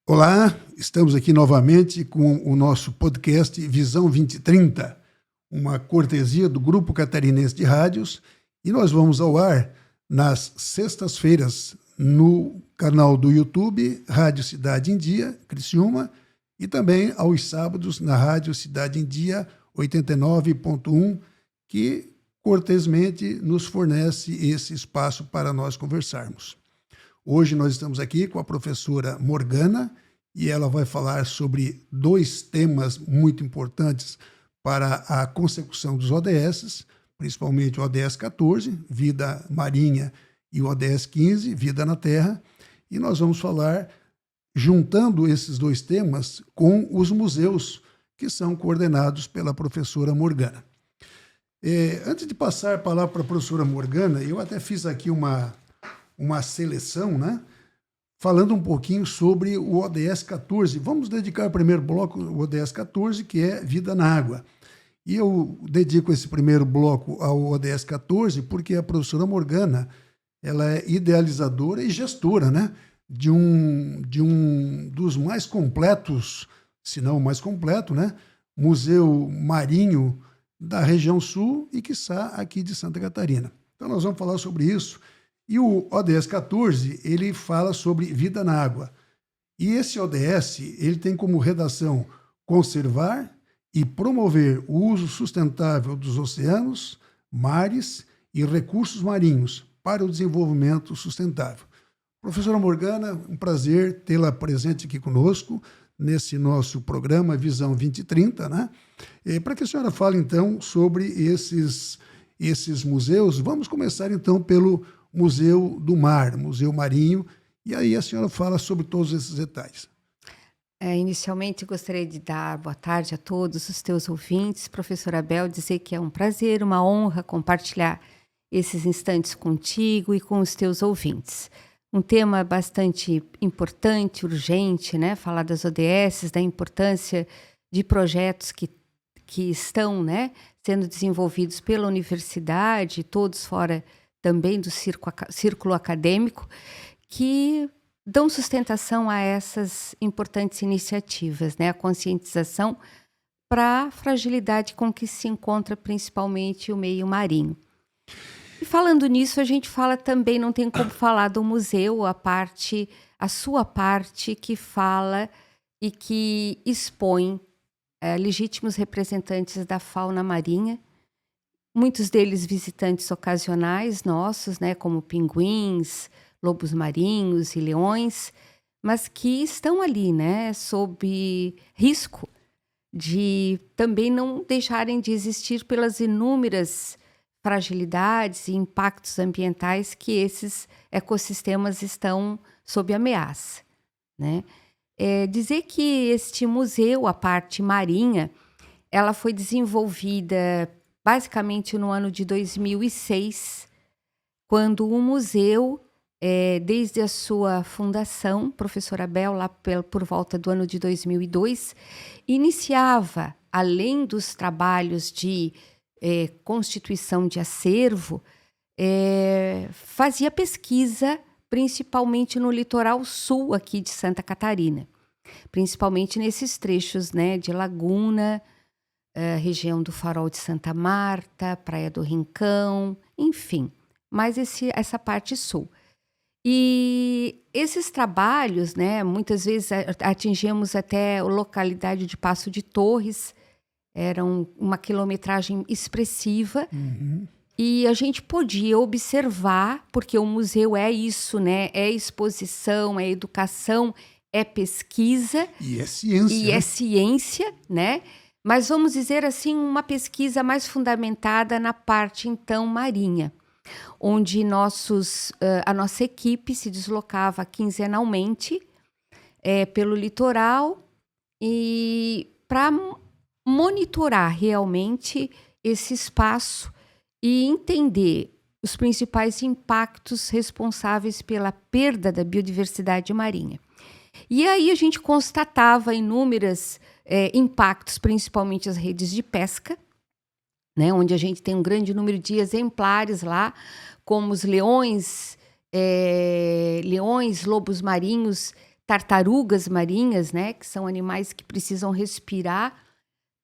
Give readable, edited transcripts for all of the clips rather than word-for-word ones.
Olá, estamos aqui novamente com o nosso podcast Visão 2030, uma cortesia do Grupo Catarinense de Rádios, e nós vamos ao ar nas sextas-feiras no canal do YouTube Rádio Cidade em Dia, Criciúma, e também aos sábados na Rádio Cidade em Dia 89.1, que cortesmente nos fornece esse espaço para nós conversarmos. Hoje nós estamos aqui com a professora Morgana e ela vai falar sobre dois temas muito importantes para a consecução dos ODS, principalmente o ODS 14, Vida Marinha, e o ODS 15, Vida na Terra. E nós vamos falar juntando esses dois temas com os museus que são coordenados pela professora Morgana. Antes de passar a palavra para a professora Morgana, eu até fiz aqui uma seleção, né? Falando um pouquinho sobre o ODS 14. Vamos dedicar o primeiro bloco ao ODS 14, que é Vida na Água. E eu dedico esse primeiro bloco ao ODS 14 porque a professora Morgana ela é idealizadora e gestora, né? de um dos mais completos, se não o mais completo, né? Museu marinho da região sul e, quiçá, aqui de Santa Catarina. Então nós vamos falar sobre isso. E o ODS 14, ele fala sobre vida na água. E esse ODS, ele tem como redação conservar e promover o uso sustentável dos oceanos, mares e recursos marinhos para o desenvolvimento sustentável. Professora Morgana, um prazer tê-la presente aqui conosco nesse nosso programa Visão 2030, né? Para que a senhora fale, então, sobre esses museus, vamos começar, então, pelo Museu do Mar, Museu Marinho, e aí a senhora fala sobre todos esses detalhes. Inicialmente, gostaria de dar boa tarde a todos os teus ouvintes, professora Abel, dizer que é um prazer, uma honra compartilhar esses instantes contigo e com os teus ouvintes. Um tema bastante importante, urgente, né? Falar das ODS, da importância de projetos que estão, né, sendo desenvolvidos pela universidade, todos fora também do círculo acadêmico, que dão sustentação a essas importantes iniciativas, né? A conscientização para a fragilidade com que se encontra principalmente o meio marinho. E falando nisso, a gente fala também, não tem como falar do museu, a sua parte que fala e que expõe legítimos representantes da fauna marinha, muitos deles visitantes ocasionais nossos, né, como pinguins, lobos marinhos e leões, mas que estão ali, né, sob risco de também não deixarem de existir pelas inúmeras fragilidades e impactos ambientais que esses ecossistemas estão sob ameaça, né? Dizer que este museu, a parte marinha, ela foi desenvolvida basicamente no ano de 2006, quando o museu, desde a sua fundação, professora Abel, lá por volta do ano de 2002, iniciava, além dos trabalhos de constituição de acervo, fazia pesquisa principalmente no litoral sul aqui de Santa Catarina, principalmente nesses trechos, né, de Laguna, região do Farol de Santa Marta, Praia do Rincão, enfim, mais essa parte sul. E esses trabalhos, né, muitas vezes atingimos até a localidade de Passo de Torres, era uma quilometragem expressiva, e a gente podia observar, porque o museu é isso, né, é exposição, é educação, é pesquisa. E é ciência. E né? é ciência, né? Mas vamos dizer assim, uma pesquisa mais fundamentada na parte, então, marinha, onde a nossa equipe se deslocava quinzenalmente pelo litoral e para monitorar realmente esse espaço e entender os principais impactos responsáveis pela perda da biodiversidade marinha. E aí a gente constatava inúmeros impactos, principalmente as redes de pesca, né, onde a gente tem um grande número de exemplares lá, como os leões, lobos marinhos tartarugas marinhas, né, que são animais que precisam respirar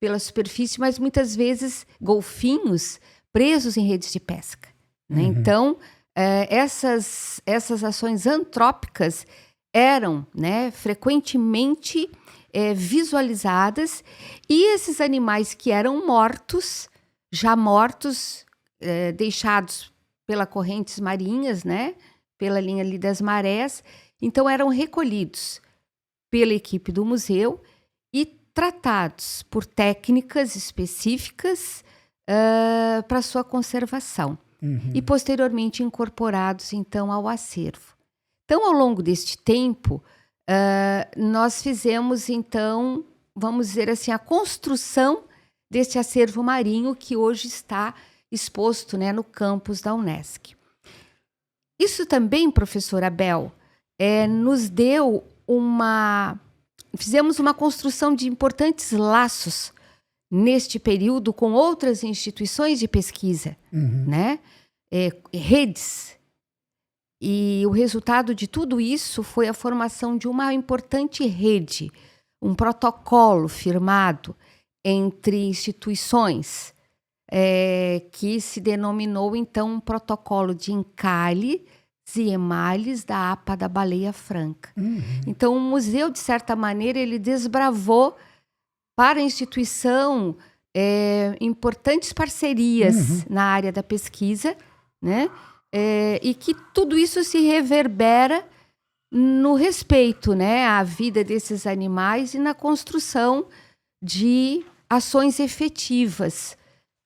pela superfície, mas muitas vezes golfinhos presos em redes de pesca, né? Então, essas ações antrópicas eram, né, frequentemente visualizadas, e esses animais que eram mortos, já mortos, deixados pelas correntes marinhas, né, pela linha ali das marés, então eram recolhidos pela equipe do museu e tratados por técnicas específicas para sua conservação. E posteriormente incorporados então ao acervo. Então, ao longo deste tempo, nós fizemos então, vamos dizer assim, a construção deste acervo marinho que hoje está exposto, né, no campus da Unesc. Isso também, professora Abel, nos deu fizemos uma construção de importantes laços neste período com outras instituições de pesquisa, né? Redes. E o resultado de tudo isso foi a formação de uma importante rede, um protocolo firmado entre instituições, que se denominou, então, um protocolo de encalhe e emales da APA da Baleia Franca. Então, o museu, de certa maneira, ele desbravou para a instituição importantes parcerias na área da pesquisa, né? E que tudo isso se reverbera no respeito, né, à vida desses animais e na construção de ações efetivas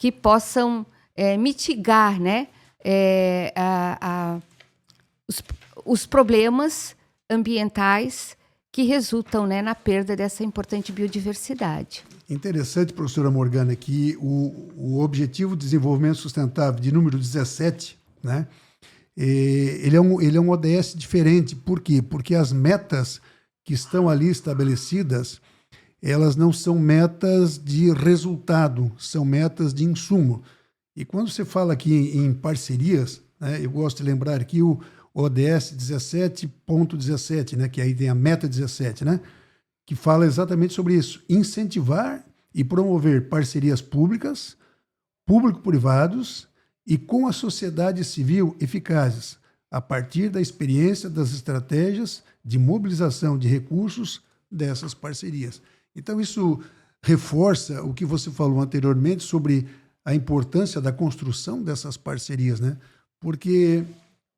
que possam mitigar, né, os problemas ambientais que resultam, né, na perda dessa importante biodiversidade. Interessante, professora Morgana, que o Objetivo de Desenvolvimento Sustentável de número 17, né, ele é um ODS diferente. Por quê? Porque as metas que estão ali estabelecidas, elas não são metas de resultado, são metas de insumo. E quando você fala aqui em parcerias, né, eu gosto de lembrar aqui o ODS 17.17, né, que aí tem a meta 17, né, que fala exatamente sobre isso: incentivar e promover parcerias públicas, público-privados e com a sociedade civil eficazes, a partir da experiência das estratégias de mobilização de recursos dessas parcerias. Então, isso reforça o que você falou anteriormente sobre a importância da construção dessas parcerias, né? Porque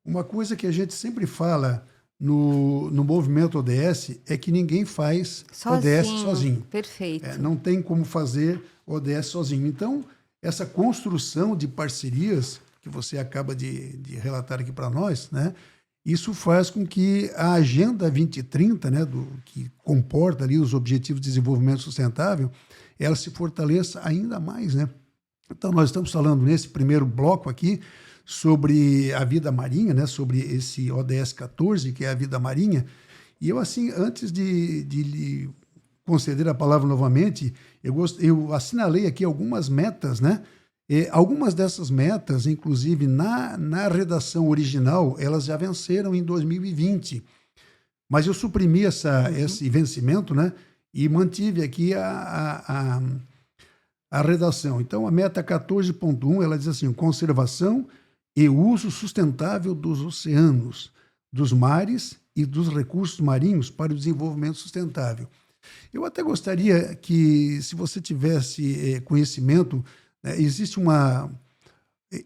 uma coisa que a gente sempre fala no movimento ODS é que ninguém faz ODS sozinho. Perfeito. Não tem como fazer ODS sozinho. Então, essa construção de parcerias que você acaba de relatar aqui para nós, né, isso faz com que a Agenda 2030, né, que comporta ali os Objetivos de Desenvolvimento Sustentável, ela se fortaleça ainda mais, né? Então, nós estamos falando nesse primeiro bloco aqui sobre a vida marinha, né, sobre esse ODS 14, que é a vida marinha. E eu, assim, antes de lhe conceder a palavra novamente, eu assinalei aqui algumas metas, né? Algumas dessas metas, inclusive na redação original, elas já venceram em 2020. Mas eu suprimi esse vencimento, né? E mantive aqui a redação. Então, a meta 14.1, ela diz assim: conservação e uso sustentável dos oceanos, dos mares e dos recursos marinhos para o desenvolvimento sustentável. Eu até gostaria que, se você tivesse conhecimento, né, existe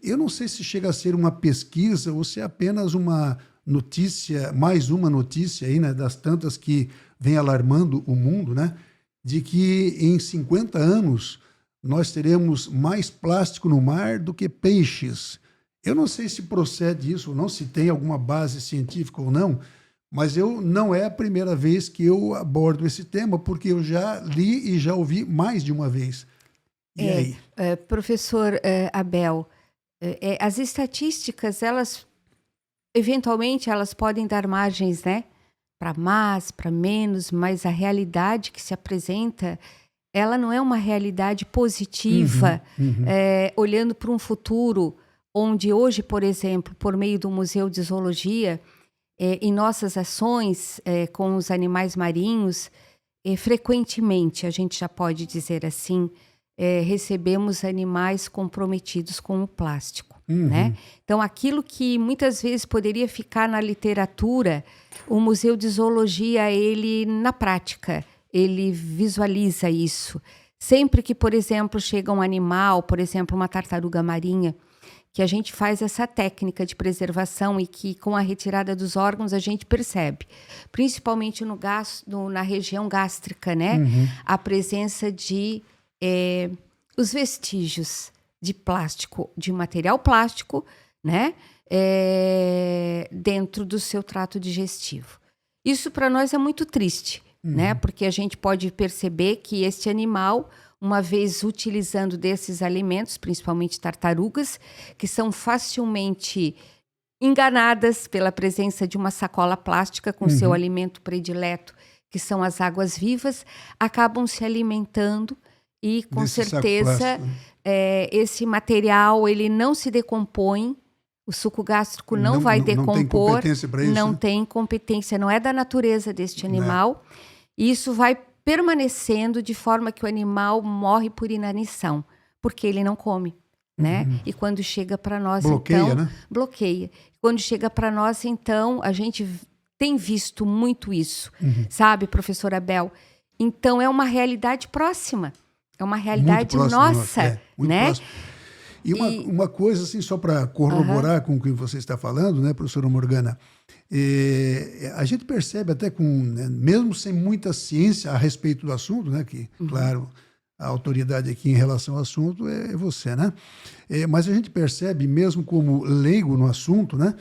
eu não sei se chega a ser uma pesquisa ou se é apenas uma notícia, mais uma notícia aí, né, das tantas que vem alarmando o mundo, né, de que em 50 anos nós teremos mais plástico no mar do que peixes. Eu não sei se procede isso ou não, se tem alguma base científica ou não, mas não é a primeira vez que eu abordo esse tema, porque eu já li e já ouvi mais de uma vez. E aí? Professor Abel, as estatísticas, eventualmente, elas podem dar margens, né, para mais, para menos, mas a realidade que se apresenta, ela não é uma realidade positiva, olhando para um futuro onde hoje, por exemplo, por meio do Museu de Zoologia, em nossas ações com os animais marinhos, frequentemente, a gente já pode dizer assim, recebemos animais comprometidos com o plástico, né? Então, aquilo que muitas vezes poderia ficar na literatura, o Museu de Zoologia, ele, na prática, ele visualiza isso. Sempre que, por exemplo, chega um animal, por exemplo, uma tartaruga marinha, que a gente faz essa técnica de preservação e que, com a retirada dos órgãos, a gente percebe, principalmente na região gástrica, né? A presença de os vestígios de plástico, de material plástico, né? Dentro do seu trato digestivo. Isso para nós é muito triste, né? Porque a gente pode perceber que este animal, uma vez utilizando desses alimentos, principalmente tartarugas, que são facilmente enganadas pela presença de uma sacola plástica com seu alimento predileto, que são as águas vivas, acabam se alimentando e, com certeza, esse material ele não se decompõe, o suco gástrico não vai decompor, não tem competência para isso, não tem competência, não é da natureza deste animal, e isso vai permanecendo de forma que o animal morre por inanição, porque ele não come, né? E quando chega para nós, bloqueia, né? Bloqueia. Quando chega para nós, então, a gente tem visto muito isso, sabe, professora Bel? Então, é uma realidade próxima. É uma realidade nossa, né? Próximo. E uma coisa, assim, só para corroborar com o que você está falando, né, professora Morgana, a gente percebe até mesmo sem muita ciência a respeito do assunto, né, que, claro, a autoridade aqui em relação ao assunto é você, né? Mas a gente percebe, mesmo como leigo no assunto, né,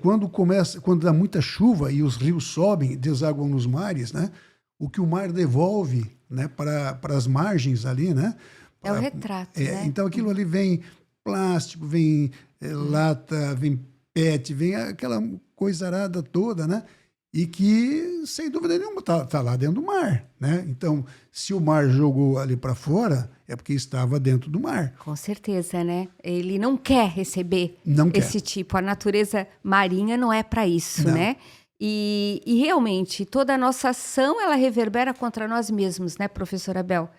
quando dá muita chuva e os rios sobem, desaguam nos mares, né, o que o mar devolve, né, para as margens ali, né? É o retrato, né? Então aquilo ali vem plástico, vem lata, vem PET, vem aquela coisarada toda, né? E que, sem dúvida nenhuma, tá lá dentro do mar, né? Então, se o mar jogou ali para fora, é porque estava dentro do mar. Com certeza, né? Ele não quer receber esse tipo. A natureza marinha não é para isso, né? E realmente, toda a nossa ação, ela reverbera contra nós mesmos, né, professora Bel?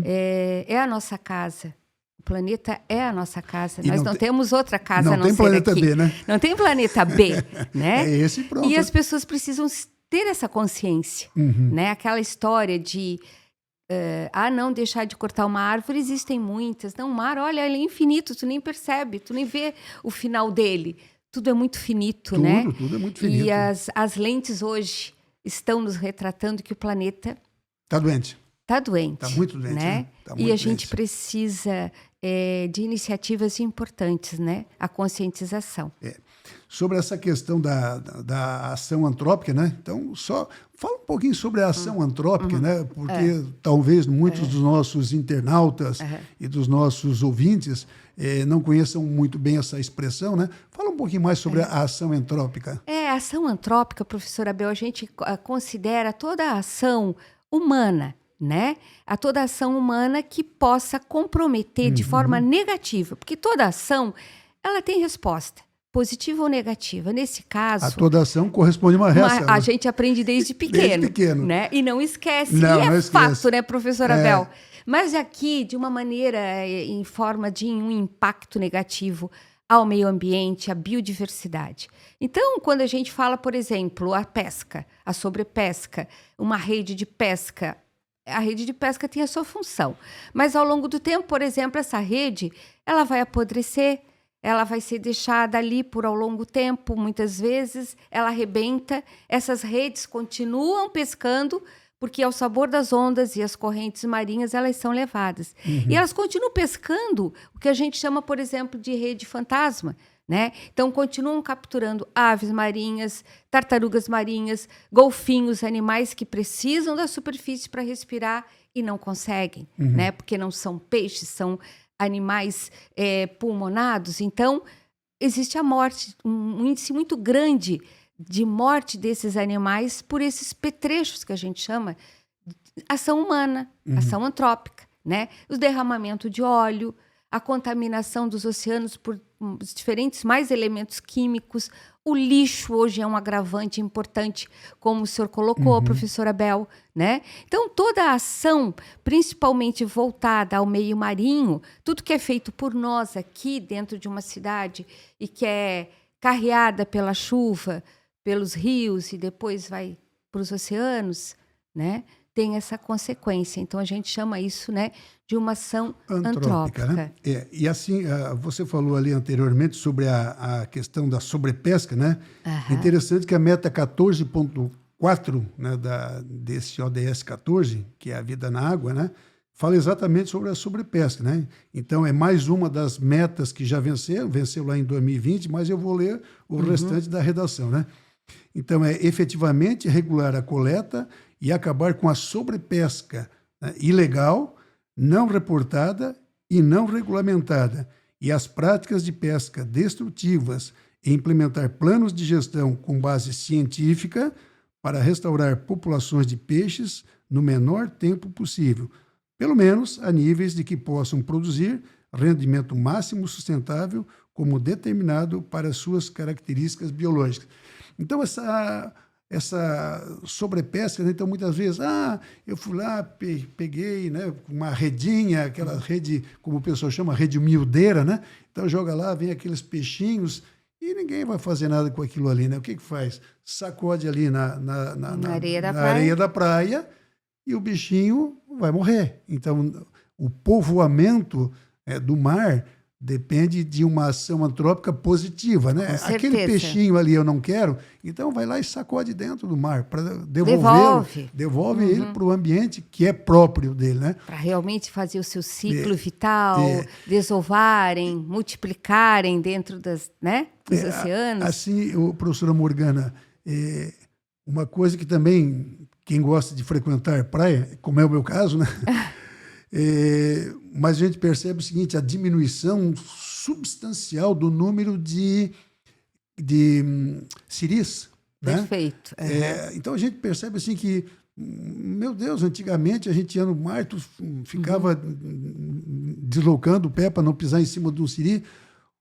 É a nossa casa. O planeta é a nossa casa. Nós não temos outra casa a não ser aqui. Não tem planeta B, né? Não tem planeta B, né? É esse e pronto. E as pessoas precisam ter essa consciência, né? Aquela história de... não deixar de cortar uma árvore, existem muitas. Não, o mar, olha, ele é infinito, tu nem percebe, tu nem vê o final dele. Tudo é muito finito, né? Tudo é muito finito. E as lentes hoje estão nos retratando que o planeta... Está doente. Está doente. Está muito doente, né? Tá muito doente. Gente precisa de iniciativas importantes, né? A conscientização. Sobre essa questão da ação antrópica, né? Então, só fala um pouquinho sobre a ação antrópica, né? Porque talvez muitos dos nossos internautas e dos nossos ouvintes não conheçam muito bem essa expressão, né? Fala um pouquinho mais sobre a ação antrópica. A ação antrópica, professora Bel, a gente considera toda a ação humana, né? A toda ação humana que possa comprometer de forma negativa, porque toda ação, ela tem resposta, positiva ou negativa. Nesse caso... A toda ação corresponde a uma reação. A gente aprende desde pequeno, né? E não esquece. Não esquece. Fato, né, professora Bel? Mas aqui, de uma maneira, em forma de um impacto negativo ao meio ambiente, à biodiversidade. Então, quando a gente fala, por exemplo, a pesca, a sobrepesca, uma rede de pesca, a rede de pesca tem a sua função. Mas, ao longo do tempo, por exemplo, essa rede, ela vai apodrecer, ela vai ser deixada ali por ao longo tempo, muitas vezes, ela arrebenta, essas redes continuam pescando, porque ao sabor das ondas e as correntes marinhas, elas são levadas. E elas continuam pescando o que a gente chama, por exemplo, de rede fantasma, né? Então, continuam capturando aves marinhas, tartarugas marinhas, golfinhos, animais que precisam da superfície para respirar e não conseguem, né? Porque não são peixes, são animais pulmonados. Então, existe a morte, um índice muito grande de morte desses animais por esses petrechos que a gente chama de ação humana, ação antrópica, né? O derramamento de óleo, a contaminação dos oceanos por os diferentes mais elementos químicos. O lixo hoje é um agravante importante, como o senhor colocou, professora Bel, né? Então, toda a ação, principalmente voltada ao meio marinho, tudo que é feito por nós aqui dentro de uma cidade e que é carreada pela chuva, pelos rios e depois vai para os oceanos, né? Tem essa consequência. Então, a gente chama isso, né, de uma ação antrópica. Né? E assim, você falou ali anteriormente sobre a questão da sobrepesca, né? É interessante que a meta 14.4, né, desse ODS 14, que é a vida na água, né, fala exatamente sobre a sobrepesca, né? Então, é mais uma das metas que já venceu lá em 2020, mas eu vou ler o restante da redação, né? Então, é efetivamente regular a coleta e acabar com a sobrepesca, né, ilegal, não reportada e não regulamentada, e as práticas de pesca destrutivas, e implementar planos de gestão com base científica para restaurar populações de peixes no menor tempo possível, pelo menos a níveis de que possam produzir rendimento máximo sustentável como determinado para suas características biológicas. Então, essa sobrepesca, né? Então, muitas vezes, eu fui lá, peguei, né, uma redinha, aquela rede, como o pessoal chama, rede miudeira, né? Então, joga lá, vem aqueles peixinhos e ninguém vai fazer nada com aquilo ali, né? O que faz? Sacode ali na areia da praia e o bichinho vai morrer. Então, o povoamento do mar depende de uma ação antrópica positiva, né? Aquele peixinho ali eu não quero, então vai lá e sacode dentro do mar para devolve ele para o ambiente que é próprio dele, né? Para realmente fazer o seu ciclo vital, desovarem, multiplicarem dentro dos oceanos. Assim, professora Morgana, uma coisa que também quem gosta de frequentar praia, como é o meu caso, né? Mas a gente percebe o seguinte, a diminuição substancial do número de siris. Perfeito. Né? Então a gente percebe assim que, meu Deus, antigamente a gente ia no mar, tu ficava deslocando o pé para não pisar em cima de um siri.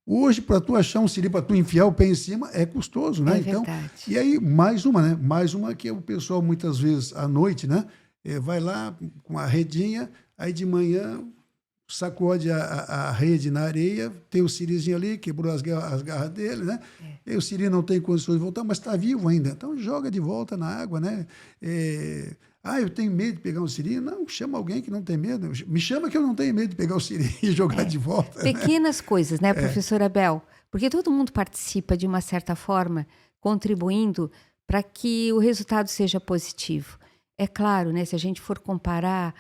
Hoje, para tu achar um siri, para tu enfiar o pé em cima, é custoso, né? Então, e aí, mais uma, né? Mais uma que o pessoal, muitas vezes, à noite, né? Vai lá com a redinha, aí de manhã sacode a rede na areia, tem o sirizinho ali, quebrou as garras dele, né? E o siri não tem condições de voltar, mas está vivo ainda. Então joga de volta na água, né? Eu tenho medo de pegar um siri. Não, chama alguém que não tem medo. Me chama que eu não tenho medo de pegar o siri e jogar de volta. Pequenas coisas, né, professora Bel? Porque todo mundo participa de uma certa forma, contribuindo para que o resultado seja positivo. É claro, né, se a gente for comparar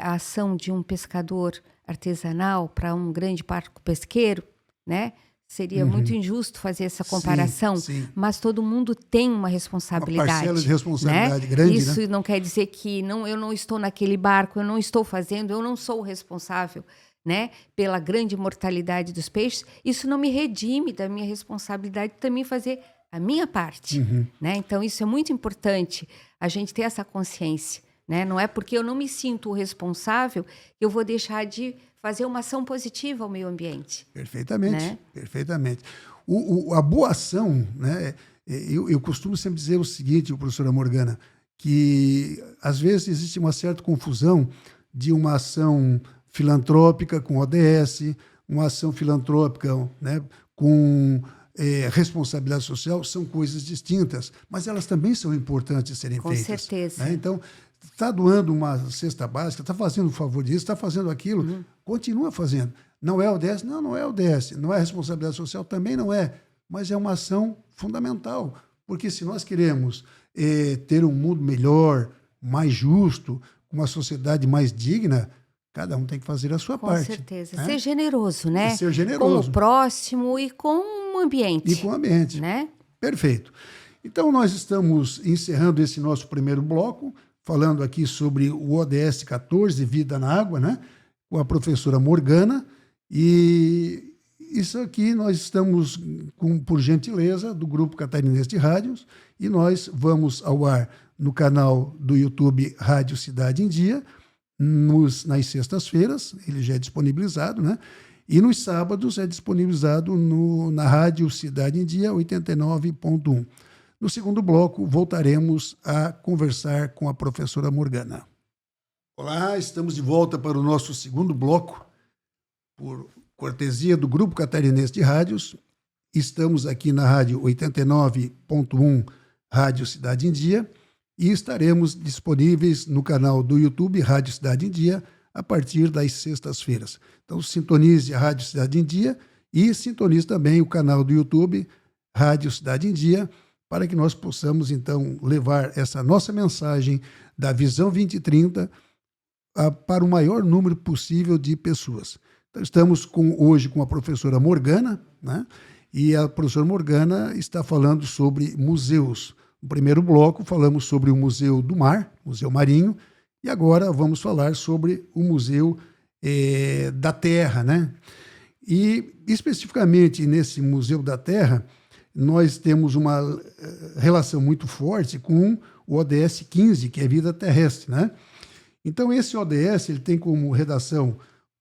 a ação de um pescador artesanal para um grande barco pesqueiro, né, seria muito injusto fazer essa comparação, sim. Mas todo mundo tem uma responsabilidade. Uma parcela de responsabilidade, né? grande, Isso né? não quer dizer que eu não estou naquele barco, eu não estou fazendo, eu não sou o responsável, né, pela grande mortalidade dos peixes. Isso não me redime da minha responsabilidade de também fazer a minha parte. Né? Então, isso é muito importante, a gente ter essa consciência. Né? Não é porque eu não me sinto responsável que eu vou deixar de fazer uma ação positiva ao meio ambiente. Perfeitamente, né? Perfeitamente. A boa ação, né? Eu costumo sempre dizer o seguinte, professora Morgana, que às vezes existe uma certa confusão de uma ação filantrópica com ODS, uma ação filantrópica, né, com responsabilidade social, são coisas distintas, mas elas também são importantes de serem feitas. Com certeza. Né? Então, está doando uma cesta básica, está fazendo um favor disso, está fazendo aquilo, continua fazendo. Não é ODS? Não é ODS. Não é responsabilidade social? Também não é. Mas é uma ação fundamental, porque se nós queremos ter um mundo melhor, mais justo, uma sociedade mais digna, cada um tem que fazer a sua parte. Com certeza. Né? Ser generoso, né? Ser generoso. Com o próximo e com o ambiente. E com o ambiente. Né? Perfeito. Então, nós estamos encerrando esse nosso primeiro bloco, falando aqui sobre o ODS 14, Vida na Água, né? Com a professora Morgana. E isso aqui nós estamos, por gentileza, do Grupo Catarinense de Rádios, e nós vamos ao ar no canal do YouTube Rádio Cidade em Dia, nas sextas-feiras, ele já é disponibilizado, né? E nos sábados é disponibilizado na Rádio Cidade em Dia 89.1. No segundo bloco, voltaremos a conversar com a professora Morgana. Olá, estamos de volta para o nosso segundo bloco, por cortesia do Grupo Catarinense de Rádios. Estamos aqui na Rádio 89.1, Rádio Cidade em Dia, e estaremos disponíveis no canal do YouTube Rádio Cidade em Dia a partir das sextas-feiras. Então, sintonize a Rádio Cidade em Dia e sintonize também o canal do YouTube Rádio Cidade em Dia, para que nós possamos, então, levar essa nossa mensagem da Visão 2030 para o maior número possível de pessoas. Então, estamos hoje com a professora Morgana, né? E a professora Morgana está falando sobre museus. No primeiro bloco, falamos sobre o Museu do Mar, Museu Marinho, e agora vamos falar sobre o Museu da Terra, né? E, especificamente, nesse Museu da Terra, nós temos uma relação muito forte com o ODS 15, que é Vida Terrestre, né? Então, esse ODS ele tem como redação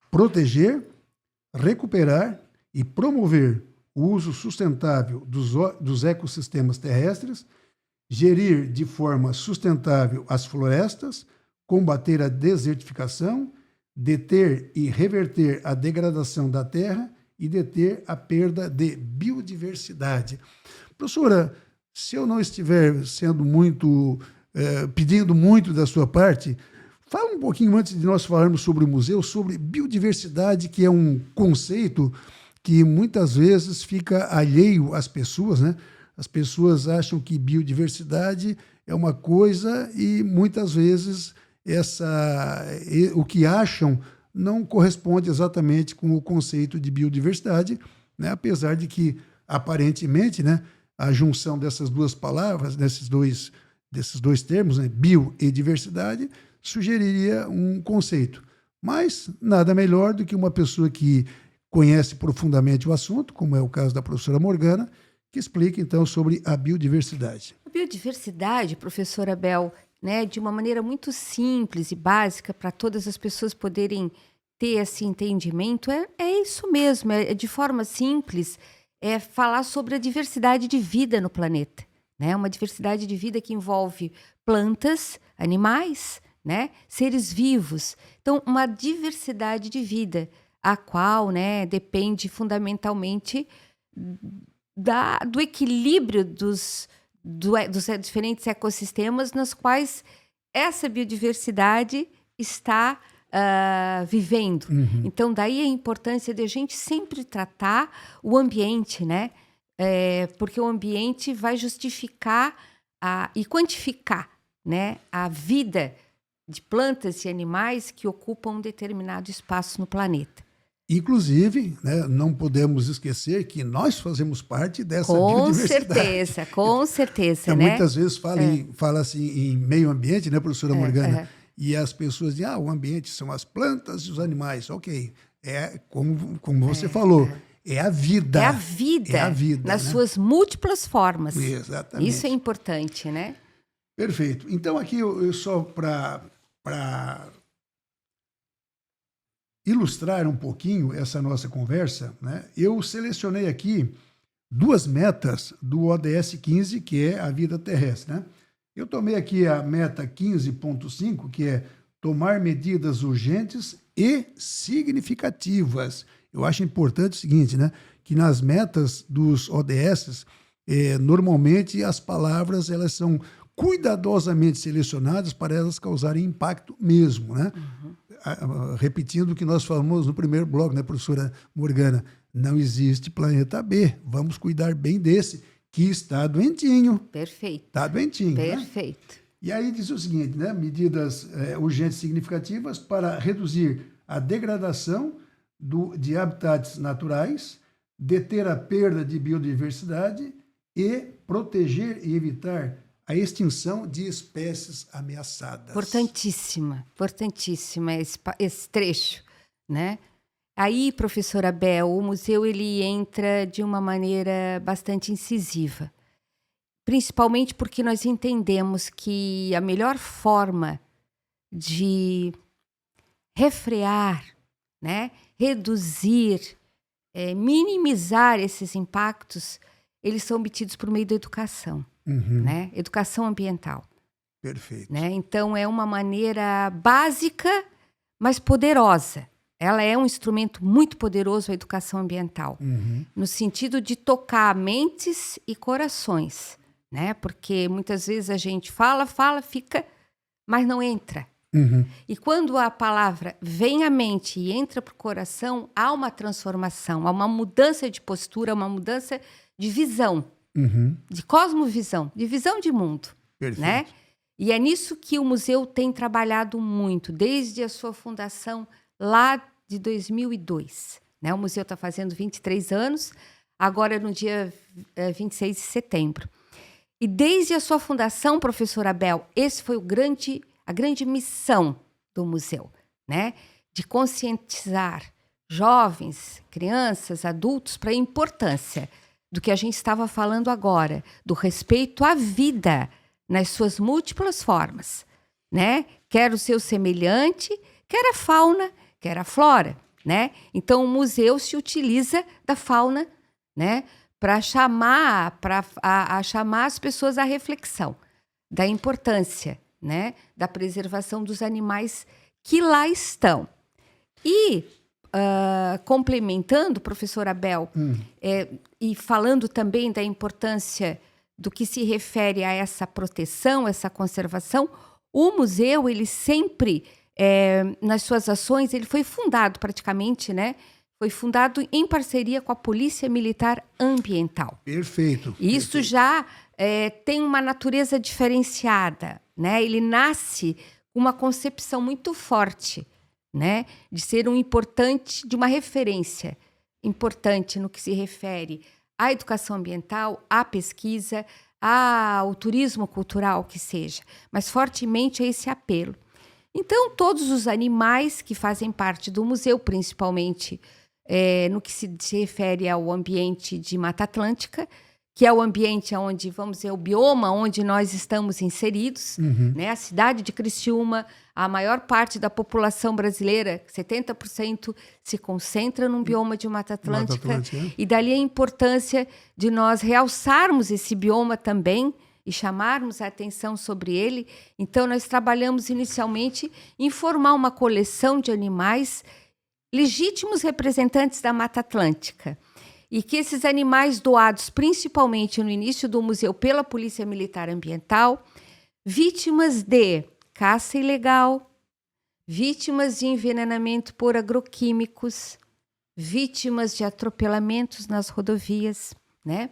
proteger, recuperar e promover o uso sustentável dos ecossistemas terrestres, gerir de forma sustentável as florestas, combater a desertificação, deter e reverter a degradação da terra e deter a perda de biodiversidade. Professora, se eu não estiver sendo pedindo muito da sua parte, fala um pouquinho antes de nós falarmos sobre o museu, sobre biodiversidade, que é um conceito que muitas vezes fica alheio às pessoas, né? As pessoas acham que biodiversidade é uma coisa e muitas vezes o que acham não corresponde exatamente com o conceito de biodiversidade, né? Apesar de que, aparentemente, né, a junção dessas duas palavras, desses dois termos, né, bio e diversidade, sugeriria um conceito. Mas nada melhor do que uma pessoa que conhece profundamente o assunto, como é o caso da professora Morgana, que explica, então, sobre a biodiversidade. A biodiversidade, professora Bel, né, de uma maneira muito simples e básica, para todas as pessoas poderem ter esse entendimento, é isso mesmo, é de forma simples, é falar sobre a diversidade de vida no planeta, né? Uma diversidade de vida que envolve plantas, animais, né, seres vivos. Então, uma diversidade de vida, a qual, né, depende fundamentalmente do equilíbrio dos diferentes ecossistemas nos quais essa biodiversidade está vivendo. Uhum. Então, daí a importância de a gente sempre tratar o ambiente, né? Porque o ambiente vai justificar e quantificar, né, a vida de plantas e animais que ocupam um determinado espaço no planeta. Inclusive, né, não podemos esquecer que nós fazemos parte dessa biodiversidade. Com certeza, Então, né? muitas vezes fala-se em meio ambiente, né, professora Morgana? E as pessoas dizem, o ambiente são as plantas e os animais. Ok, como você falou, é a vida. É a vida. É a vida, nas né? suas múltiplas formas. Exatamente. Isso é importante, né? Perfeito. Então, aqui, eu só para ilustrar um pouquinho essa nossa conversa, né, eu selecionei aqui 2 metas do ODS 15, que é a vida terrestre, né? Eu tomei aqui a meta 15.5, que é tomar medidas urgentes e significativas. Eu acho importante o seguinte, né, que nas metas dos ODS, normalmente as palavras elas são cuidadosamente selecionadas para elas causarem impacto mesmo, né? Uhum. Repetindo o que nós falamos no primeiro bloco, né, professora Morgana? Não existe planeta B. Vamos cuidar bem desse, que está doentinho. Perfeito. Está doentinho, Perfeito. Né? E aí diz o seguinte, né? Medidas urgentes e significativas para reduzir a degradação de habitats naturais, deter a perda de biodiversidade e proteger e evitar a extinção de espécies ameaçadas. Importantíssima esse trecho, né? Aí, professora Bel, o museu ele entra de uma maneira bastante incisiva, principalmente porque nós entendemos que a melhor forma de refrear, né, reduzir, minimizar esses impactos, eles são obtidos por meio da educação, né? Educação ambiental. Perfeito. Né? Então, é uma maneira básica, mas poderosa. Ela é um instrumento muito poderoso, a educação ambiental, no sentido de tocar mentes e corações, né? Porque muitas vezes a gente fala, fica, mas não entra. E quando a palavra vem à mente e entra para o coração, há uma transformação, há uma mudança de postura, uma mudança de visão, de cosmovisão, de visão de mundo. Perfeito. Né? E é nisso que o museu tem trabalhado muito, desde a sua fundação lá de 2002. Né? O museu está fazendo 23 anos, agora no dia 26 de setembro. E desde a sua fundação, professora Abel, esse foi a grande missão do museu, né? De conscientizar jovens, crianças, adultos para a importância do que a gente estava falando agora, do respeito à vida nas suas múltiplas formas, né? Quer o seu semelhante, quer a fauna, quer a flora, né? Então o museu se utiliza da fauna, né? Para chamar as pessoas à reflexão da importância, né, da preservação dos animais que lá estão. E, complementando, professora Abel, e falando também da importância do que se refere a essa proteção, essa conservação, o museu, ele sempre, nas suas ações, ele foi fundado praticamente, né? Foi fundado em parceria com a Polícia Militar Ambiental. Perfeito. Isso já tem uma natureza diferenciada, né? Ele nasce com uma concepção muito forte, né? De ser de uma referência importante no que se refere à educação ambiental, à pesquisa, ao turismo cultural, que seja, mas fortemente a esse apelo. Então, todos os animais que fazem parte do museu, principalmente no que se refere ao ambiente de Mata Atlântica, que é o ambiente onde, vamos dizer, o bioma onde nós estamos inseridos, né? A cidade de Criciúma, a maior parte da população brasileira, 70%, se concentra num bioma de Mata Atlântica. E dali a importância de nós realçarmos esse bioma também e chamarmos a atenção sobre ele. Então, nós trabalhamos inicialmente em formar uma coleção de animais legítimos representantes da Mata Atlântica. E que esses animais doados, principalmente no início do museu pela Polícia Militar Ambiental, vítimas de caça ilegal, vítimas de envenenamento por agroquímicos, vítimas de atropelamentos nas rodovias, né?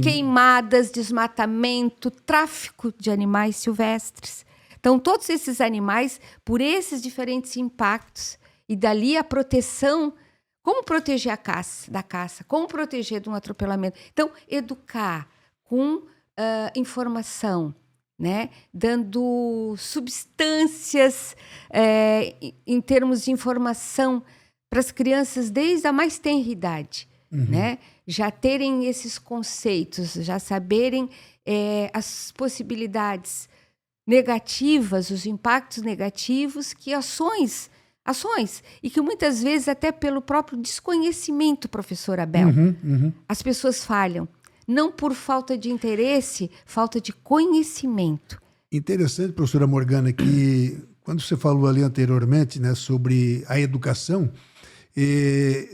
Queimadas, desmatamento, tráfico de animais silvestres. Então, todos esses animais, por esses diferentes impactos, e dali a proteção. Como proteger da caça? Como proteger de um atropelamento? Então, educar com informação, né? Dando substâncias em termos de informação para as crianças desde a mais tenra idade, né? Já terem esses conceitos, já saberem as possibilidades negativas, os impactos negativos que ações, e que muitas vezes até pelo próprio desconhecimento, professora Abel, as pessoas falham. Não por falta de interesse, falta de conhecimento. Interessante, professora Morgana, que quando você falou ali anteriormente, né, sobre a educação,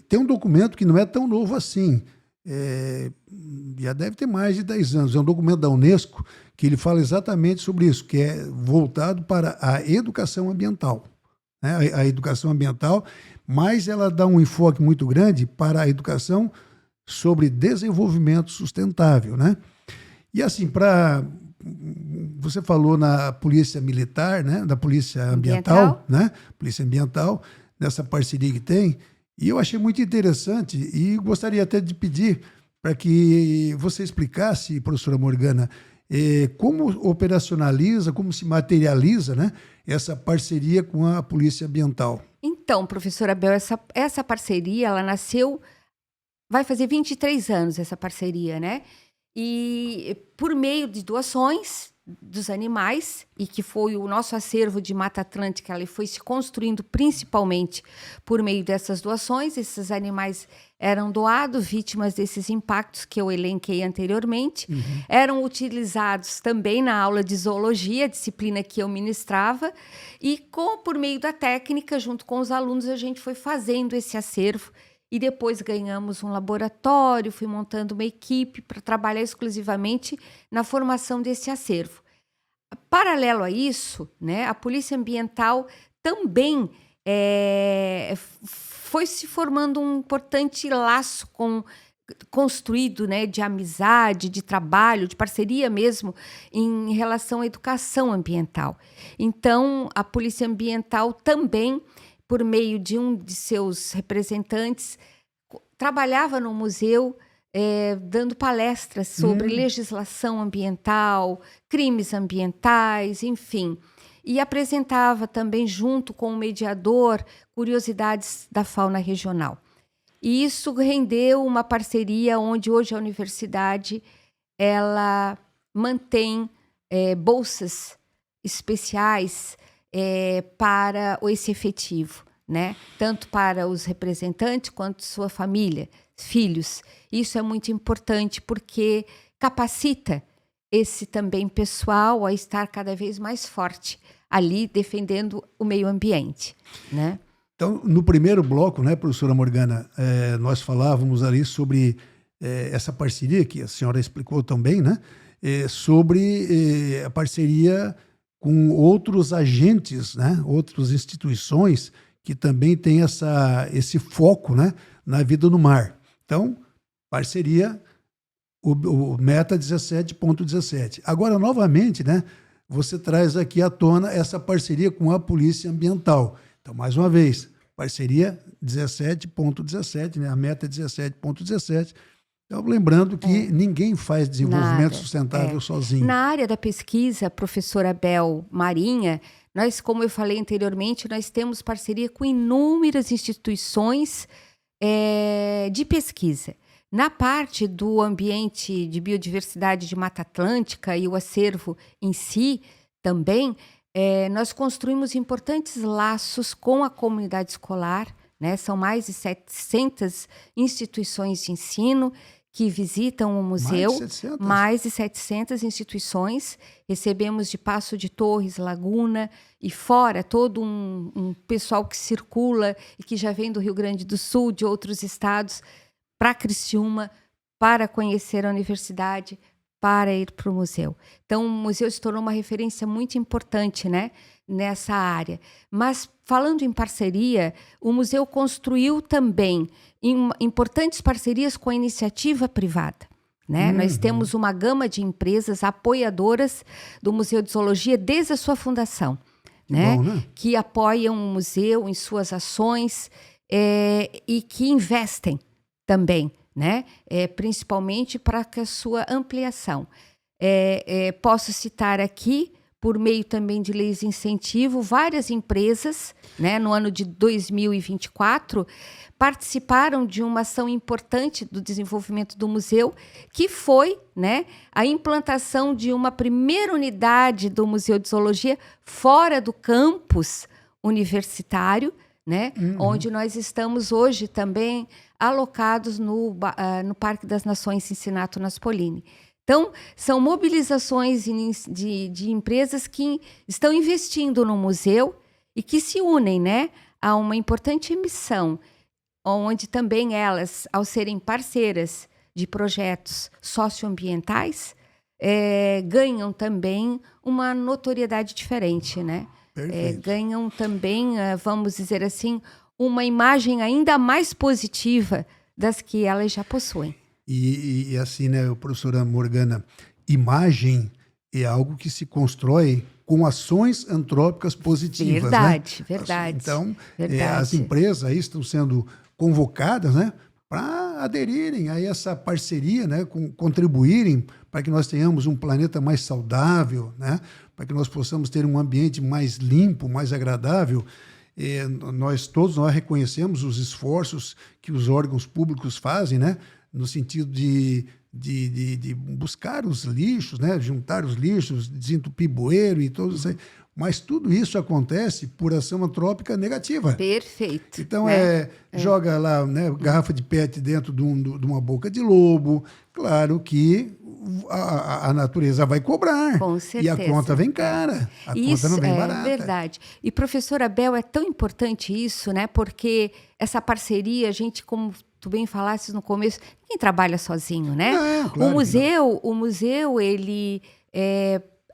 tem um documento que não é tão novo assim, já deve ter mais de 10 anos, é um documento da Unesco que ele fala exatamente sobre isso, que é voltado para a educação ambiental. A educação ambiental, mas ela dá um enfoque muito grande para a educação sobre desenvolvimento sustentável, né? E assim, você falou na Polícia Militar, né? Da Polícia Ambiental, né? Polícia Ambiental, nessa parceria que tem, e eu achei muito interessante e gostaria até de pedir para que você explicasse, professora Morgana, como operacionaliza, como se materializa, né, essa parceria com a Polícia Ambiental. Então, professora Abel, essa parceria, ela nasceu, vai fazer 23 anos essa parceria, né? E por meio de doações, dos animais, e que foi o nosso acervo de Mata Atlântica, ele foi se construindo principalmente por meio dessas doações. Esses animais eram doados, vítimas desses impactos que eu elenquei anteriormente. Eram utilizados também na aula de zoologia, disciplina que eu ministrava, e por meio da técnica, junto com os alunos, a gente foi fazendo esse acervo. E depois ganhamos um laboratório, fui montando uma equipe para trabalhar exclusivamente na formação desse acervo. Paralelo a isso, né, a Polícia Ambiental também foi se formando um importante laço construído, né, de amizade, de trabalho, de parceria mesmo, em relação à educação ambiental. Então, a Polícia Ambiental também, por meio de um de seus representantes, trabalhava no museu dando palestras sobre legislação ambiental, crimes ambientais, enfim. E apresentava também, junto com o mediador, curiosidades da fauna regional. E isso rendeu uma parceria onde hoje a universidade ela mantém bolsas especiais para esse efetivo, né? Tanto para os representantes quanto sua família, filhos. Isso é muito importante porque capacita esse também pessoal a estar cada vez mais forte ali defendendo o meio ambiente, né? Então, no primeiro bloco, né, professora Morgana, nós falávamos ali sobre essa parceria que a senhora explicou também, né? Sobre a parceria com outros agentes, né, outras instituições que também têm esse foco, né, na vida no mar. Então, parceria, o Meta 17.17. Agora, novamente, né, você traz aqui à tona essa parceria com a Polícia Ambiental. Então, mais uma vez, parceria 17.17, né, a Meta 17.17. Então, lembrando que ninguém faz desenvolvimento sustentável sozinho. Na área da pesquisa, professora Bel Marinha, nós, como eu falei anteriormente, nós temos parceria com inúmeras instituições de pesquisa. Na parte do ambiente de biodiversidade de Mata Atlântica e o acervo em si também, nós construímos importantes laços com a comunidade escolar, né? São mais de 700 instituições de ensino que visitam o museu, mais de 700 instituições. Recebemos de Passo de Torres, Laguna e fora todo um pessoal que circula e que já vem do Rio Grande do Sul, de outros estados, para Criciúma, para conhecer a universidade, para ir para o museu. Então, o museu se tornou uma referência muito importante, né, nessa área. Mas, falando em parceria, o museu construiu também importantes parcerias com a iniciativa privada, né? Nós temos uma gama de empresas apoiadoras do Museu de Zoologia desde a sua fundação, né? Bom, né? Que apoiam o museu em suas ações e que investem também, né? Principalmente para a sua ampliação. Posso citar aqui, por meio também de leis de incentivo, várias empresas, né, no ano de 2024, participaram de uma ação importante do desenvolvimento do museu, que foi, né, a implantação de uma primeira unidade do Museu de Zoologia fora do campus universitário, né, onde nós estamos hoje também alocados no Parque das Nações Cincinato Naspolini. Então, são mobilizações de empresas que estão investindo no museu e que se unem, né, a uma importante missão, onde também elas, ao serem parceiras de projetos socioambientais, ganham também uma notoriedade diferente, né? Ganham também, vamos dizer assim, uma imagem ainda mais positiva das que elas já possuem. E assim, né, professora Morgana, imagem é algo que se constrói com ações antrópicas positivas. Verdade, né? verdade. Então, verdade. As empresas aí estão sendo convocadas, né, para aderirem a essa parceria, né, contribuírem para que nós tenhamos um planeta mais saudável, né, para que nós possamos ter um ambiente mais limpo, mais agradável. Todos nós reconhecemos os esforços que os órgãos públicos fazem, né, no sentido de de buscar os lixos, né? Juntar os lixos, desentupir bueiro e todos isso aí. Mas tudo isso acontece por ação antrópica negativa. Perfeito. Então, joga lá, né, garrafa de PET dentro de uma boca de lobo. Claro que a natureza vai cobrar. Com certeza. E a conta vem cara. A conta não vem barata. É verdade. E, professora Bel, é tão importante isso, né? Porque essa parceria, a gente, como tu bem falaste no começo, ninguém trabalha sozinho, né? Não, claro o museu, ele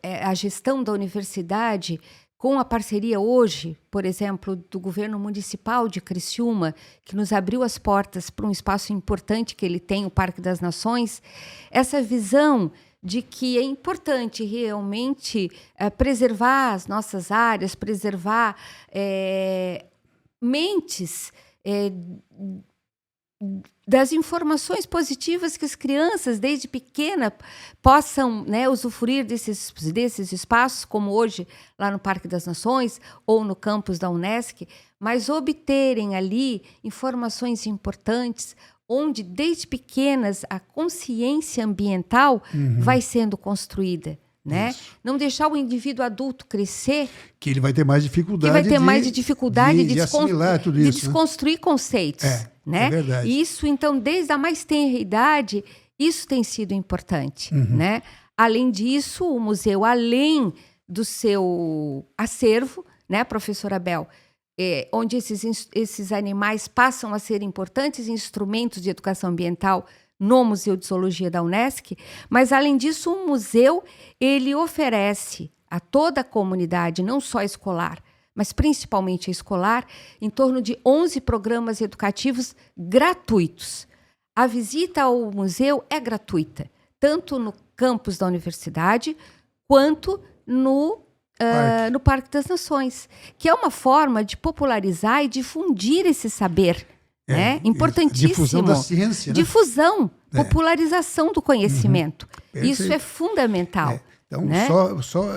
a gestão da universidade, com a parceria hoje, por exemplo, do governo municipal de Criciúma, que nos abriu as portas para um espaço importante que ele tem, o Parque das Nações, essa visão de que é importante realmente preservar as nossas áreas, preservar mentes das informações positivas que as crianças, desde pequena, possam, né, usufruir desses espaços, como hoje lá no Parque das Nações ou no campus da Unesc, mas obterem ali informações importantes, onde, desde pequenas, a consciência ambiental vai sendo construída. Né? Não deixar o indivíduo adulto crescer, que ele vai ter mais dificuldade de assimilar tudo isso, de desconstruir conceitos, né? É verdade. Isso, então, desde a mais tenra idade, isso tem sido importante, né? Além disso, o museu, além do seu acervo, né, professora Bel, onde esses animais passam a ser importantes instrumentos de educação ambiental no Museu de Zoologia da Unesc, mas, além disso, o museu ele oferece a toda a comunidade, não só escolar, mas principalmente a escolar, em torno de 11 programas educativos gratuitos. A visita ao museu é gratuita, tanto no campus da universidade, quanto no Parque das Nações, que é uma forma de popularizar e difundir esse saber. Né? Importantíssimo. Difusão da ciência. Né? Difusão, popularização do conhecimento. Isso é fundamental. Então, né? só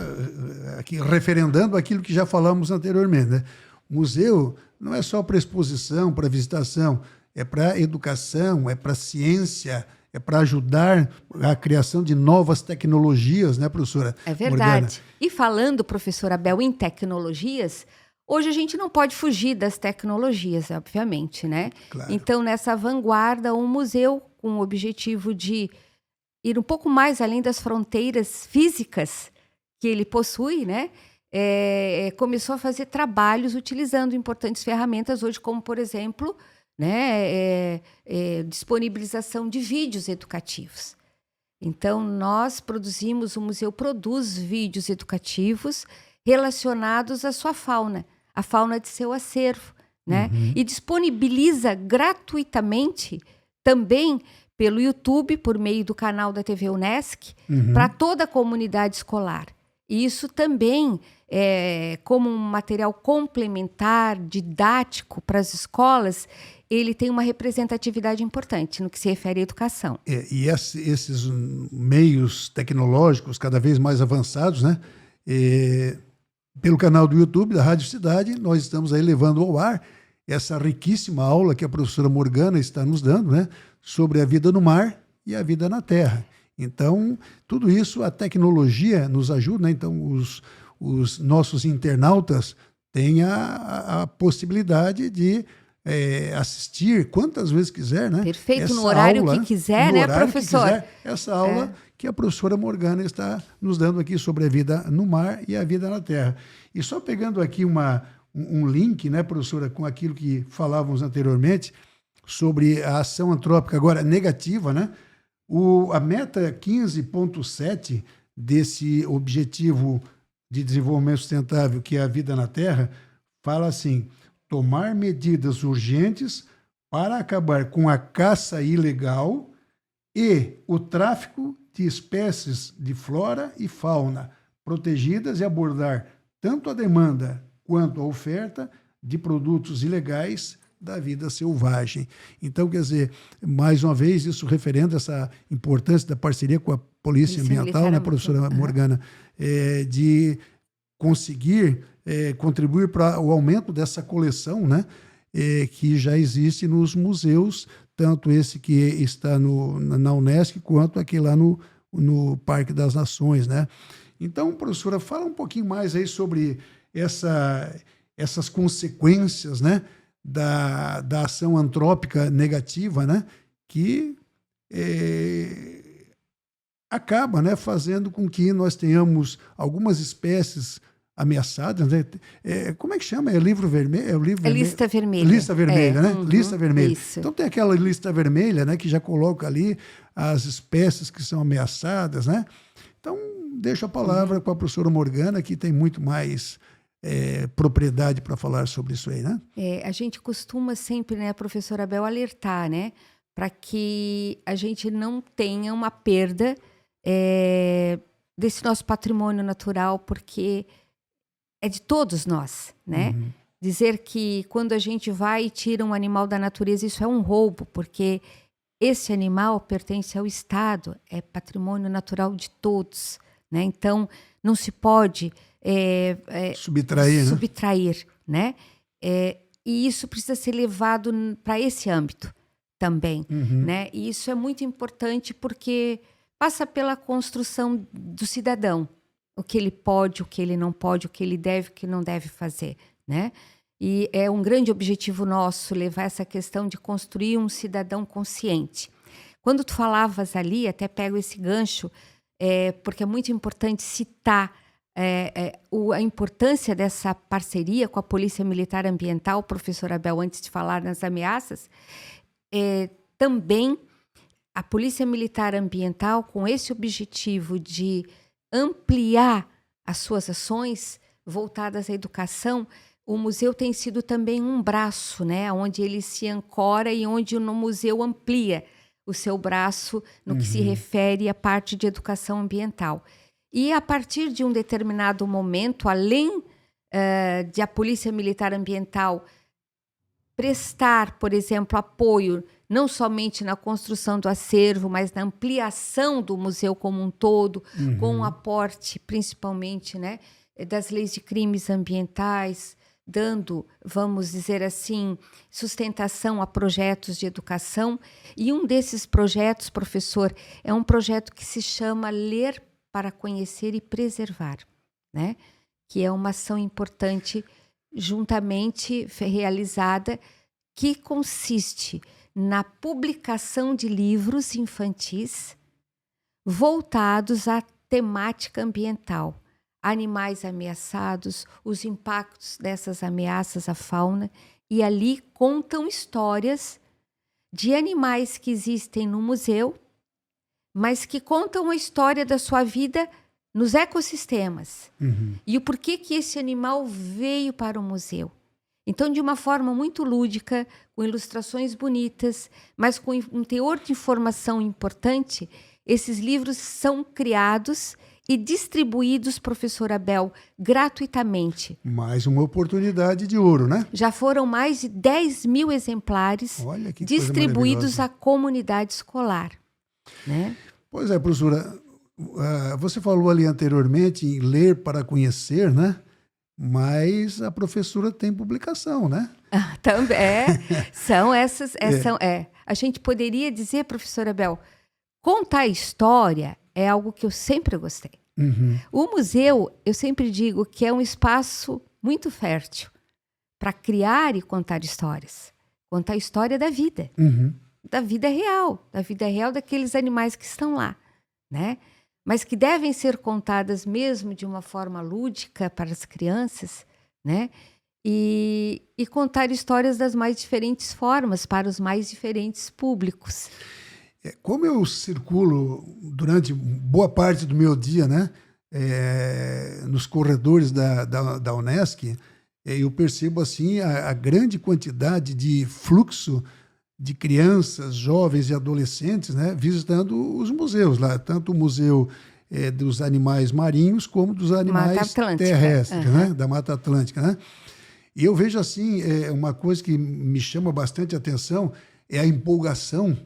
aqui referendando aquilo que já falamos anteriormente. Né? O museu não é só para exposição, para visitação, é para educação, é para ciência, é para ajudar a criação de novas tecnologias, né, professora? É verdade. Morgana? E falando, professora Bel, em tecnologias, hoje a gente não pode fugir das tecnologias, obviamente, né? Claro. Então, nessa vanguarda, um museu com o objetivo de ir um pouco mais além das fronteiras físicas que ele possui, né? Começou a fazer trabalhos utilizando importantes ferramentas hoje, como, por exemplo, né, disponibilização de vídeos educativos. Então, o museu produz vídeos educativos relacionados à sua fauna, a fauna de seu acervo, né? E disponibiliza gratuitamente também pelo YouTube, por meio do canal da TV Unesc, para toda a comunidade escolar. E isso também, como um material complementar, didático para as escolas, ele tem uma representatividade importante no que se refere à educação. E esses meios tecnológicos cada vez mais avançados, né? Pelo canal do YouTube da Rádio Cidade, nós estamos aí levando ao ar essa riquíssima aula que a professora Morgana está nos dando, né, sobre a vida no mar e a vida na terra. Então, tudo isso, a tecnologia nos ajuda, né? Então, os nossos internautas têm a possibilidade de assistir quantas vezes quiser, né? Perfeito, no horário que quiser, né, professor? Essa aula que a professora Morgana está nos dando aqui sobre a vida no mar e a vida na terra. E só pegando aqui um link, né, professora, com aquilo que falávamos anteriormente, sobre a ação antrópica agora negativa, né? A meta 15.7 desse objetivo de desenvolvimento sustentável, que é a vida na terra, fala assim: tomar medidas urgentes para acabar com a caça ilegal e o tráfico de espécies de flora e fauna protegidas e abordar tanto a demanda quanto a oferta de produtos ilegais da vida selvagem. Então, quer dizer, mais uma vez, isso referendo essa importância da parceria com a Polícia Ambiental, né, professora Morgana, de conseguir contribuir para o aumento dessa coleção, né, que já existe nos museus, tanto esse que está na Unesc, quanto aqui lá no Parque das Nações, né? Então, professora, fala um pouquinho mais aí sobre essas consequências, né, da ação antrópica negativa, né, que acaba, né, fazendo com que nós tenhamos algumas espécies ameaçadas, né? Como é que chama? É livro vermelho? É o livro lista vermelha. Lista vermelha, né? Uhum, lista vermelha. Isso. Então tem aquela lista vermelha, né, que já coloca ali as espécies que são ameaçadas, né? Então deixo a palavra com a professora Morgana, que tem muito mais propriedade para falar sobre isso aí, né? A gente costuma sempre, né, professora Abel, alertar, né, para que a gente não tenha uma perda desse nosso patrimônio natural, porque é de todos nós, né? Uhum. Dizer que quando a gente vai e tira um animal da natureza, isso é um roubo, porque esse animal pertence ao Estado, é patrimônio natural de todos, né? Então, não se pode subtrair, né? E isso precisa ser levado para esse âmbito também, né? E isso é muito importante porque passa pela construção do cidadão, o que ele pode, o que ele não pode, o que ele deve, o que não deve fazer, né? E é um grande objetivo nosso levar essa questão de construir um cidadão consciente. Quando tu falavas ali, até pego esse gancho, porque é muito importante citar a importância dessa parceria com a Polícia Militar Ambiental, professor Abel, antes de falar nas ameaças, também a Polícia Militar Ambiental, com esse objetivo de ampliar as suas ações voltadas à educação, o museu tem sido também um braço, né, onde ele se ancora e onde o museu amplia o seu braço no que se refere à parte de educação ambiental. E a partir de um determinado momento, além de a Polícia Militar Ambiental prestar, por exemplo, apoio não somente na construção do acervo, mas na ampliação do museu como um todo, com o aporte, principalmente, né, das leis de crimes ambientais, dando, vamos dizer assim, sustentação a projetos de educação. E um desses projetos, professor, é um projeto que se chama Ler para Conhecer e Preservar, né? Que é uma ação importante juntamente realizada, que consiste na publicação de livros infantis voltados à temática ambiental, animais ameaçados, os impactos dessas ameaças à fauna, e ali contam histórias de animais que existem no museu, mas que contam a história da sua vida nos ecossistemas. E o porquê que esse animal veio para o museu. Então, de uma forma muito lúdica, com ilustrações bonitas, mas com um teor de informação importante, esses livros são criados e distribuídos, professor Abel, gratuitamente. Mais uma oportunidade de ouro, né? Já foram mais de 10 mil exemplares distribuídos à comunidade escolar, né? Pois é, professora, você falou ali anteriormente em ler para conhecer, né? Mas a professora tem publicação, né? Também. São essas. A gente poderia dizer, professora Abel, contar história é algo que eu sempre gostei. O museu, eu sempre digo que é um espaço muito fértil para criar e contar histórias. Contar a história da vida. Da vida real daqueles animais que estão lá, né? Mas que devem ser contadas mesmo de uma forma lúdica para as crianças, né? E contar histórias das mais diferentes formas para os mais diferentes públicos. Como eu circulo durante boa parte do meu dia, né, nos corredores da Unesc, eu percebo assim a grande quantidade de fluxo de crianças, jovens e adolescentes, né, visitando os museus lá, tanto o museu dos animais marinhos como dos animais terrestres, né, da Mata Atlântica, né? E eu vejo assim, uma coisa que me chama bastante atenção é a empolgação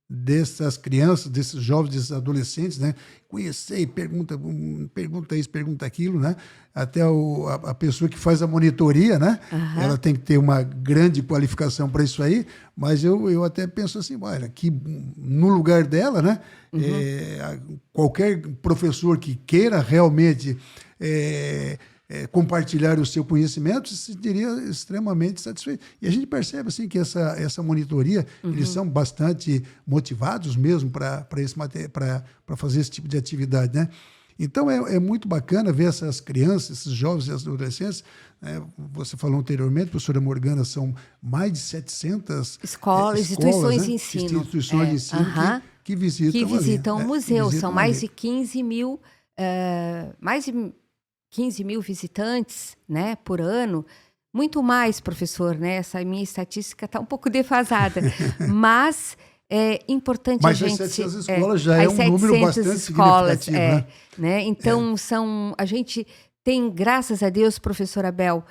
dessas crianças, desses jovens, desses adolescentes, né? Conhecer, pergunta isso, pergunta aquilo, né? Até a pessoa que faz a monitoria, né? Aham. Ela tem que ter uma grande qualificação para isso aí, mas eu até penso assim, olha, que no lugar dela, né? Qualquer professor que queira realmente compartilhar o seu conhecimento, se sentiria extremamente satisfeito. E a gente percebe assim, que essa monitoria, eles são bastante motivados mesmo para fazer esse tipo de atividade, né? Então, é muito bacana ver essas crianças, esses jovens e adolescentes, né? Você falou anteriormente, professora Morgana, são mais de 700 Escolas, instituições de ensino. Instituições de ensino que visitam o ali, museu. visitam São mais ali. de 15 mil, mais de 15 mil visitantes, né, por ano. Muito mais, professor, né? Essa minha estatística está um pouco defasada, mas é importante Mas a as gente... 700 escolas já é um número bastante significativo, né? Então, a gente tem, graças a Deus, professor Abel,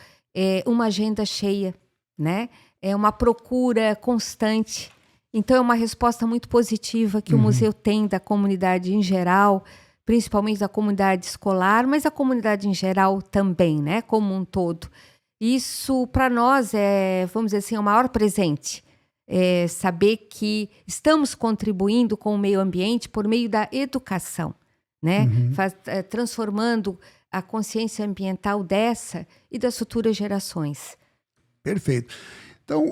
uma agenda cheia, né? É uma procura constante. Então, é uma resposta muito positiva que o museu tem da comunidade em geral, principalmente da comunidade escolar, mas a comunidade em geral também, né? Como um todo. Isso, para nós, vamos dizer assim, o maior presente. Saber que estamos contribuindo com o meio ambiente por meio da educação, né? Transformando a consciência ambiental dessa e das futuras gerações. Perfeito. Então,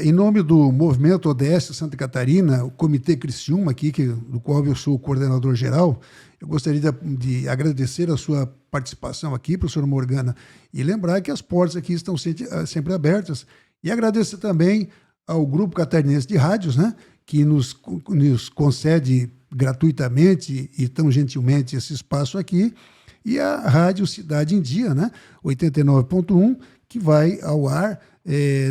em nome do Movimento ODS Santa Catarina, o Comitê Criciúma, aqui, do qual eu sou o coordenador geral, eu gostaria de agradecer a sua participação aqui, professora Morgana, e lembrar que as portas aqui estão sempre abertas. E agradecer também ao Grupo Catarinense de Rádios, né, que nos concede gratuitamente e tão gentilmente esse espaço aqui, e a Rádio Cidade em Dia, né, 89.1, que vai ao ar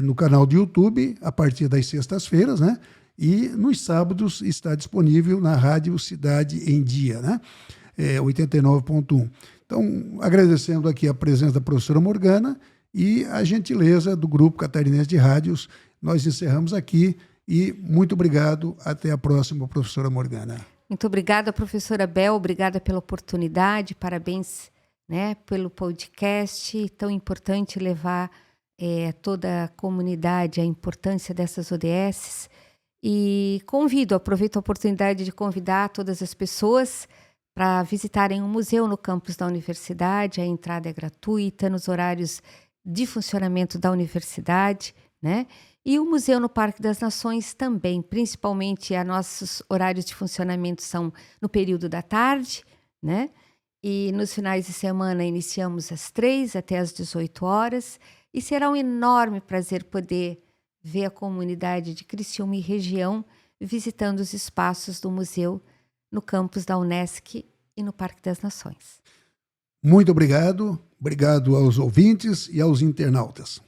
no canal do YouTube a partir das sextas-feiras, né? E nos sábados está disponível na Rádio Cidade em Dia, né? 89.1. Então, agradecendo aqui a presença da professora Morgana e a gentileza do Grupo Catarinense de Rádios, nós encerramos aqui e muito obrigado. Até a próxima, professora Morgana. Muito obrigada, professora Bel. Obrigada pela oportunidade. Parabéns, né, pelo podcast. Tão importante levar toda a comunidade a importância dessas ODSs. E aproveito a oportunidade de convidar todas as pessoas para visitarem o museu no campus da universidade. A entrada é gratuita nos horários de funcionamento da universidade, né? E o Museu no Parque das Nações também, principalmente nossos horários de funcionamento são no período da tarde, né? E nos finais de semana iniciamos às 3 até às 18 horas. E será um enorme prazer poder ver a comunidade de Criciúma e região visitando os espaços do museu no campus da Unesc e no Parque das Nações. Muito obrigado. Obrigado aos ouvintes e aos internautas.